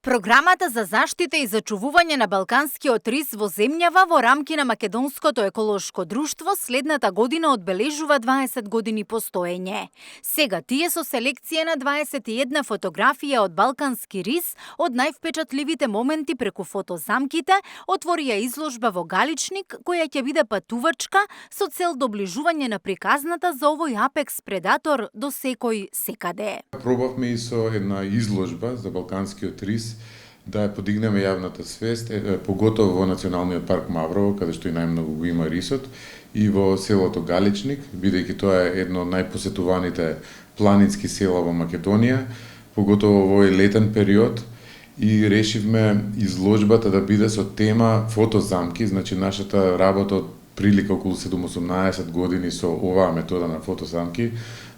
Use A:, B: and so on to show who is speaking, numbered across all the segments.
A: Програмата за заштита и зачувување на балканскиот рис во земјава во рамки на Македонското еколошко друштво следната година одбележува 20 години постоење. Сега тие со селекција на 21 фотографија од балкански рис од највпечатливите моменти преку фотозамките отворија изложба во Галичник која ќе биде патувачка со цел доближување на приказната за овој апекс предатор до секој секаде.
B: Пробавме и со една изложба за балканскиот рис да ја подигнеме јавната свест, поготово во Националниот парк Маврово, каде што и најмногу го има рисот, и во селото Галичник, бидејќи тоа е едно од најпосетуваните планински села во Македонија, поготово во овој летен период, и решивме изложбата да биде со тема фотозамки, значи нашата работа од прилика околу 7-18 години со оваа метода на фотозамки,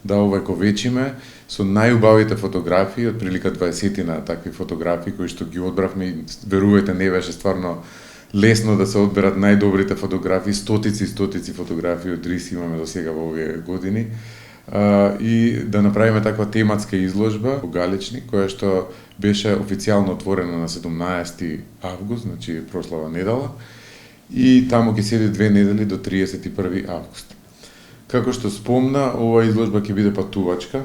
B: да овековечиме со најубавите фотографии, од прилика 20 на такви фотографии кои што ги одбравме и верувајте не беше стварно лесно да се одберат најдобрите фотографии, стотици фотографии од рис имаме до сега во овие години. И да направиме таква тематска изложба во Галичник, која што беше официјално отворена на 17 август, значи прошлава недела, и таму ќе седи 2 недели до 31 август. Како што спомна, ова изложба ќе биде патувачка.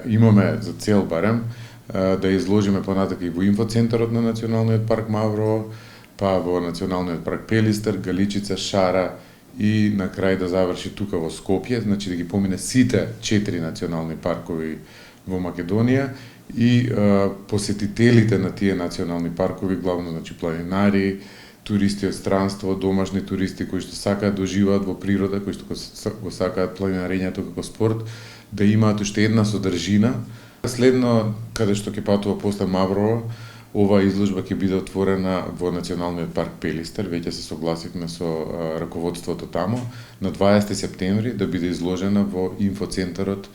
B: Имаме за цел барем да изложиме понатака и во инфоцентарот на Националниот парк Маврово, па во Националниот парк Пелистер, Галичица, Шара и на крај да заврши тука во Скопје, значи да ги помине сите 4 национални паркови во Македонија и посетителите на тие национални паркови, главно значи планинари, туристи од странство, домашни туристи кои што сакаат да оживаат во природа, кои што го сакаат планинарењето како спорт, да имаат уште една содржина. Следно, каде што ќе патува после Маврово, ова изложба ќе биде отворена во Националниот парк Пелистер, веќе се согласивме со раководството тамо, на 20 септември да биде изложена во инфоцентарот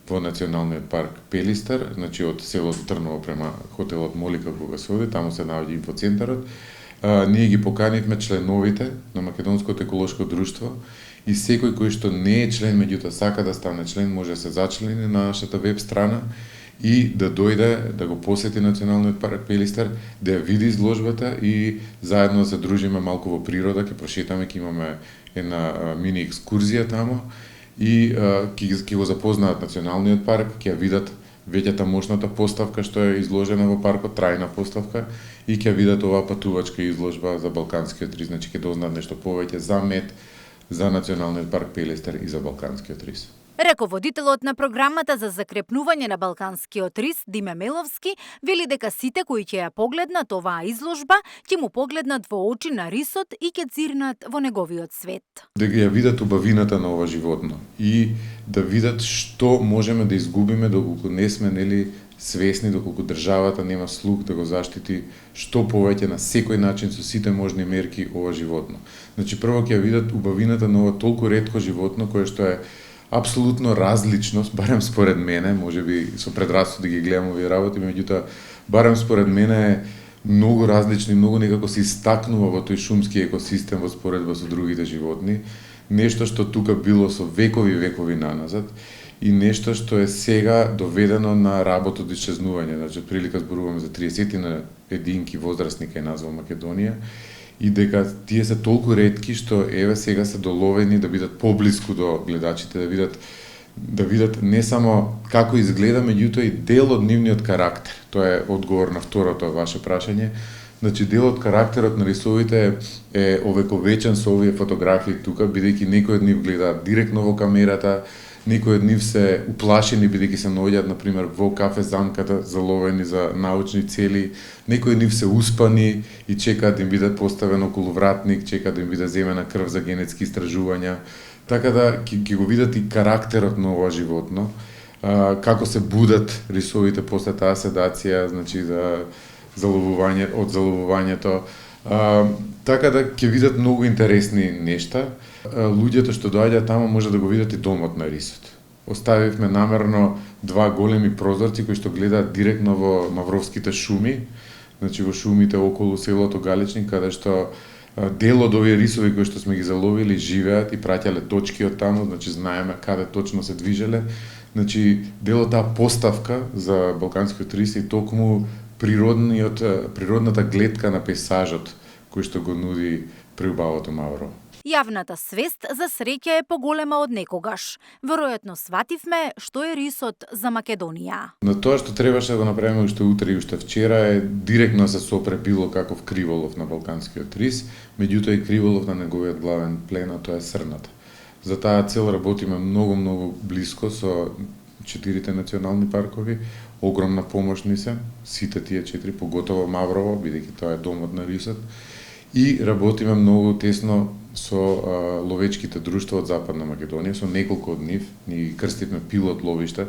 B: во Националниот парк Пелистер, значи од селото Трново према хотелот Молика кога се оди, таму се наоѓа инфоцентарот. Ние ги поканивме членовите на Македонското еколошко друштво и секој кој што не е член, меѓутоа сака да стане член, може да се зачлени на нашата веб страна и да дојде да го посети Националниот парк Пелистер, да ја види изложбата и заедно да се дружиме малку во природа, ќе прошетаме, ќе имаме една мини екскурзија тамо и ќе го запознаат Националниот парк, ќе ја видат веќата мощната поставка што е изложена во паркот, трајна поставка, и ќе видат оваа патувачка изложба за балканскиот рис, значи ќе дознаат нешто повеќе за мед, за Националниот парк Пелистер и за балканскиот рис.
A: Раководителот на програмата за закрепнување на балканскиот рис, Диме Меловски, вели дека сите кои ќе ја погледнат оваа изложба, ќе му погледнат во очи на рисот и ќе зирнат во неговиот свет.
B: Да ја видат убавината на ова животно и да видат што можеме да изгубиме доколку не сме свесни, доколку државата нема слух да го заштити што повеќе на секој начин со сите можни мерки ова животно. Значи прво ќе ја видат убавината на ова толку ретко животно кое што е апсолутно различно, барем според мене, можеби со предрасуди ги гледам овие работи, меѓутоа барем според мене е многу различно и многу некако се истакнува во тој шумски екосистем во споредба со другите животни, нешто што тука било со векови наназад и нешто што е сега доведено на работ од исчезнување. Значи, прилика зборуваме за 30 на единки возрастни кај нас во Македонија, и дека тие се толку ретки што еве сега се доловени да бидат поблиску до гледачите, да видат не само како изгледа, меѓутоа и дел од нивниот карактер. Тоа е одговор на второто ваше прашање. Значи дел од карактерот на рисовите е овековечен со овие фотографии тука, бидејќи некои од нив гледаат директно во камерата, некои од нив се уплашени бидејќи се наоѓаат на пример во кафе замката заловени за научни цели, некои од нив се успани и чекаат да им биде поставен околу вратник, чекаат да им биде земена крв за генетски истражувања, така да ќе го видат и карактерот на ова животно, како се будат рисовите после таа седација, значи за заловувањето, така да ќе видат многу интересни нешта. Луѓето што доаѓаат таму може да го видат и домот на рисот. Оставивме намерно 2 големи прозорци кои што гледаат директно во Мавровските шуми, значи во шумите околу селото Галичник, каде што дел од овие рисови кои што сме ги заловили живеат и праќале точки од таму, значи знаеме каде точно се движеле. Значи дел од таа поставка за балканскиот рис и токму природната гледка на пейзажот кој што го нуди преубавото Маврово.
A: Јавната свест за среќа е поголема од некогаш. Веројатно свативме што е рисот за Македонија.
B: На тоа што требаше да го направиме уште утре и уште вчера е директно се сопре било каков криволов на балканскиот рис, меѓутоа и криволов на неговиот главен плен, а тоа е срната. За таа цел работиме многу блиско со 4 национални паркови, огромна помош ни се, сите тие 4, поготово Маврово, бидејќи тоа е домот на рисот, и работиме многу тесно со ловечките друштва од Западна Македонија, со неколку од нив, ни крстивме пилот ловишта,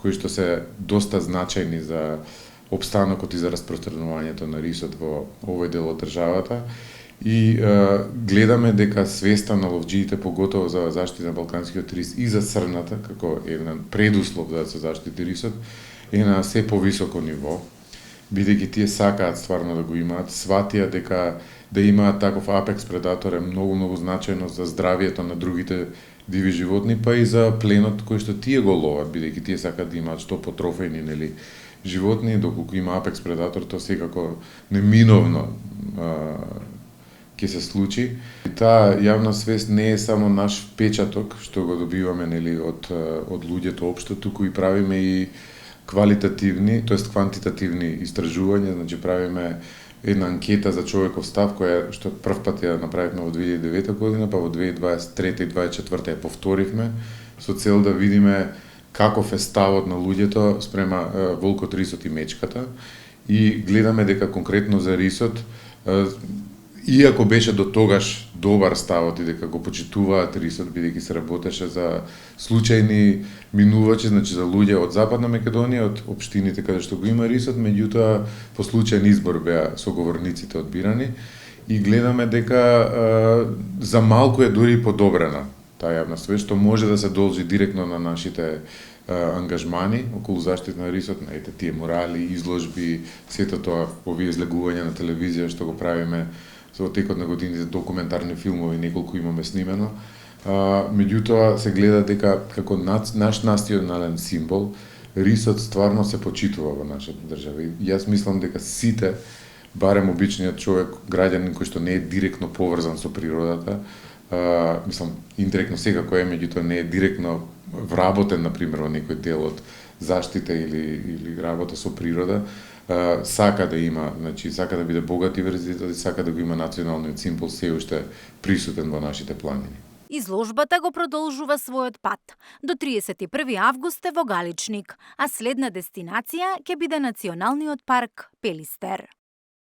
B: кои што се доста значајни за опстанокот и за распространувањето на рисот во овој дел од државата. И гледаме дека свеста на ловџиите, поготово за заштита на балканскиот рис и за срната, како еден предуслов да се заштити рисот, е на се повисоко ниво, бидејќи тие сакаат стварно да го имаат, сватија дека да имаат таков апекс предатор е многу значајно за здравието на другите диви животни, па и за пленот кој што тие го ловат, бидејќи тие сакаат да имаат што потрофејни, нели, животни, доколку има апекс предатор, тоа секако неминовно ќе се случи. И таа јавна свест не е само наш впечаток што го добиваме, нели, од луѓето општо, туку и правиме и квалитативни, тоест квантитативни истражувања, значи правиме една анкета за човеков став која што прв пат ја направивме во 2009 година, па во 2023 и 2024 ја повторивме со цел да видиме каков е ставот на луѓето спрема волкот, рисот и мечката, и гледаме дека конкретно за рисот, иако беше до тогаш добар ставот и дека го почитуваат рисот, бидејќи се работеше за случајни минувачи, значи за луѓе од Западна Македонија, од општините каде што го има рисот, меѓутоа по случајен избор беа соговорниците одбирани, и гледаме дека за малку е дури подобрена таа јавна свест, што може да се должи директно на нашите ангажмани околу заштита на рисот, на тие мурали, изложби, сето тоа, овие излегувања на телевизија што го правиме со текот на годините, документарни филмови, неколку имаме снимено. Меѓутоа се гледа дека како наш национален символ, рисот стварно се почитува во нашата држава. И јас мислам дека сите, барем обичниот човек, граѓанин кој што не е директно поврзан со природата, мислам, индиректно секако е, меѓутоа не е директно вработен, например, во некој дел од заштита или работа со природа, сака да има, значи сака да биде богат диверзитет и сака да го има националниот символ се уште присутен во нашите планини.
A: Изложбата го продолжува својот пат. До 31 август е во Галичник, а следна дестинација ќе биде Националниот парк Пелистер.